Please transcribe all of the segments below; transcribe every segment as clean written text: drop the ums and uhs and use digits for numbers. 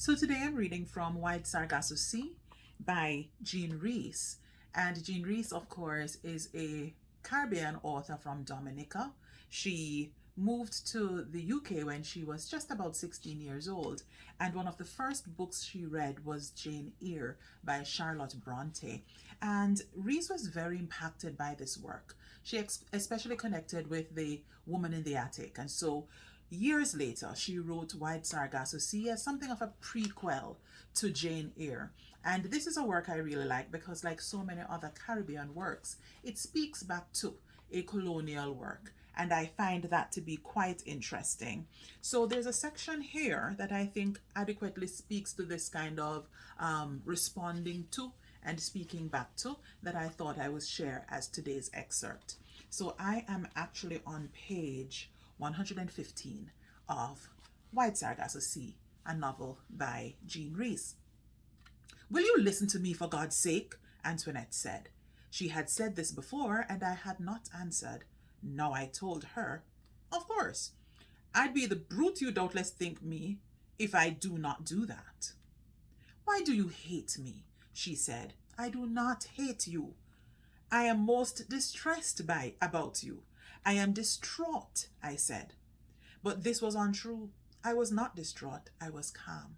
So today I'm reading from Wide Sargasso Sea by Rhys. And Rhys, of course, is a Caribbean author from Dominica. She moved to the UK when she was just about 16 years old. And one of the first books she read was Jane Eyre by Charlotte Bronte. And Rhys was very impacted by this work. She especially connected with the woman in the attic. And so years later, she wrote Wide Sargasso Sea as something of a prequel to Jane Eyre. And this is a work I really like because, like so many other Caribbean works, it speaks back to a colonial work. And I find that to be quite interesting. So there's a section here that I think adequately speaks to this kind of responding to and speaking back to that I thought I would share as today's excerpt. So I am actually on page 115 of White Sargasso Sea, a novel by Rhys. "Will you listen to me for God's sake?" Antoinette said. She had said this before, and I had not answered. Now I told her, "Of course. I'd be the brute you doubtless think me if I do not do that." "Why do you hate me?" she said. "I do not hate you. I am most distressed about you. I am distraught," I said. But this was untrue. I was not distraught. I was calm.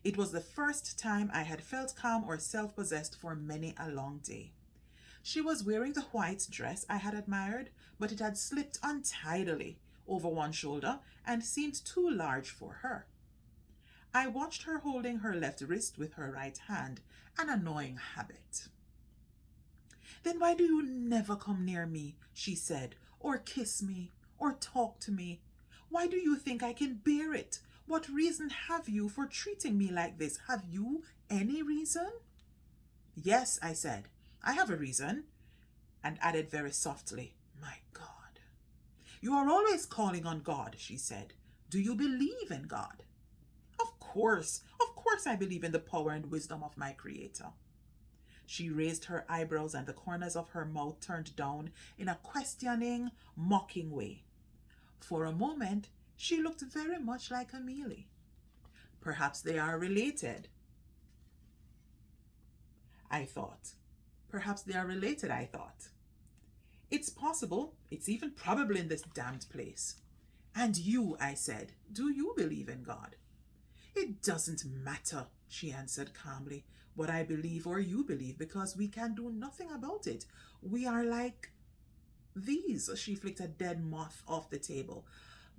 It was the first time I had felt calm or self-possessed for many a long day. She was wearing the white dress I had admired, but it had slipped untidily over one shoulder and seemed too large for her. I watched her holding her left wrist with her right hand, an annoying habit. "Then why do you never come near me," she said, "or kiss me, or talk to me? Why do you think I can bear it? What reason have you for treating me like this? Have you any reason?" "Yes," I said, "I have a reason," and added very softly, "My God." "You are always calling on God," she said. "Do you believe in God?" Of course I believe in the power and wisdom of my Creator." She raised her eyebrows and the corners of her mouth turned down in a questioning, mocking way. For a moment, she looked very much like Amelie. Perhaps they are related, I thought. I thought. It's possible. It's even probable in this damned place. "And you," I said, "do you believe in God?" "It doesn't matter," she answered calmly, "what I believe or you believe, because we can do nothing about it. We are like these." She flicked a dead moth off the table.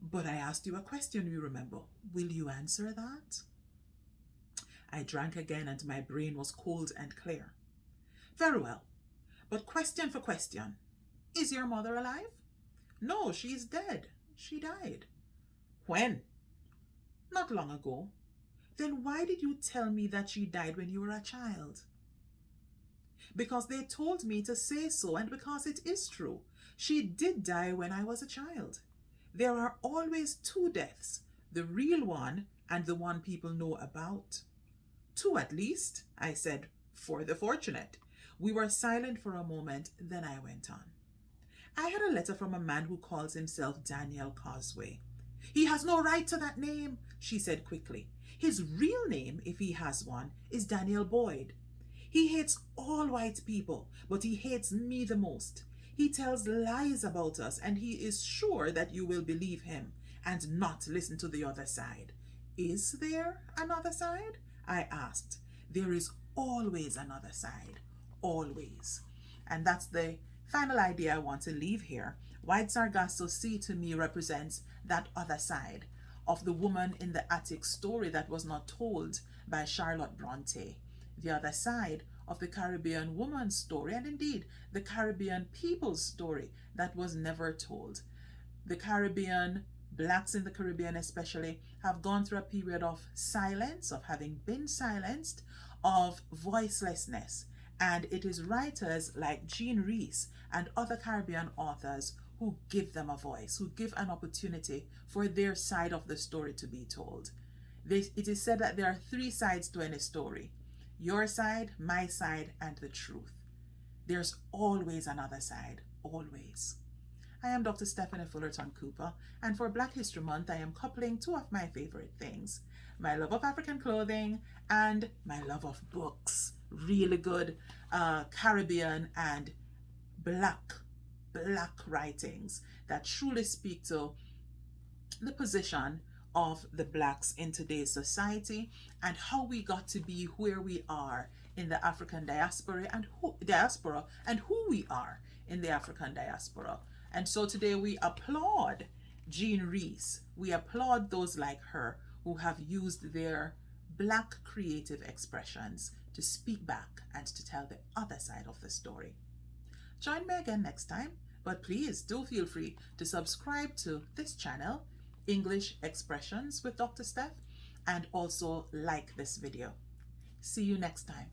"But I asked you a question, you remember. Will you answer that?" I drank again and my brain was cold and clear. "Very well, but question for question. Is your mother alive?" "No, she is dead. She died." "When?" "Not long ago." "Then why did you tell me that she died when you were a child?" "Because they told me to say so, and because it is true. She did die when I was a child. There are always two deaths, the real one and the one people know about." "Two at least," I said, "for the fortunate." We were silent for a moment, then I went on. "I had a letter from a man who calls himself Daniel Causeway." "He has no right to that name," she said quickly. "His real name, if he has one, is Daniel Boyd. He hates all white people, but he hates me the most. He tells lies about us, and he is sure that you will believe him and not listen to the other side." "Is there another side?" I asked. "There is always another side. Always." And that's the final idea I want to leave here. White Sargasso Sea to me represents that other side of the woman in the attic story that was not told by Charlotte Bronte. The other side of the Caribbean woman's story, and indeed the Caribbean people's story that was never told. The Caribbean, blacks in the Caribbean especially, have gone through a period of silence, of having been silenced, of voicelessness. And it is writers like Rhys and other Caribbean authors who give them a voice, who give an opportunity for their side of the story to be told. It is said that there are three sides to any story: your side, my side, and the truth. There's always another side, always. I am Dr. Stephanie Fullerton Cooper, and for Black History Month, I am coupling two of my favorite things: my love of African clothing and my love of books. Really good Caribbean and black writings that truly speak to the position of the blacks in today's society and how we got to be where we are in the African diaspora and who we are in the African diaspora. And so today we applaud Jean Rhys. We applaud those like her who have used their black creative expressions to speak back and to tell the other side of the story. Join me again next time, but please do feel free to subscribe to this channel, English Expressions with Dr. Steph, and also like this video. See you next time.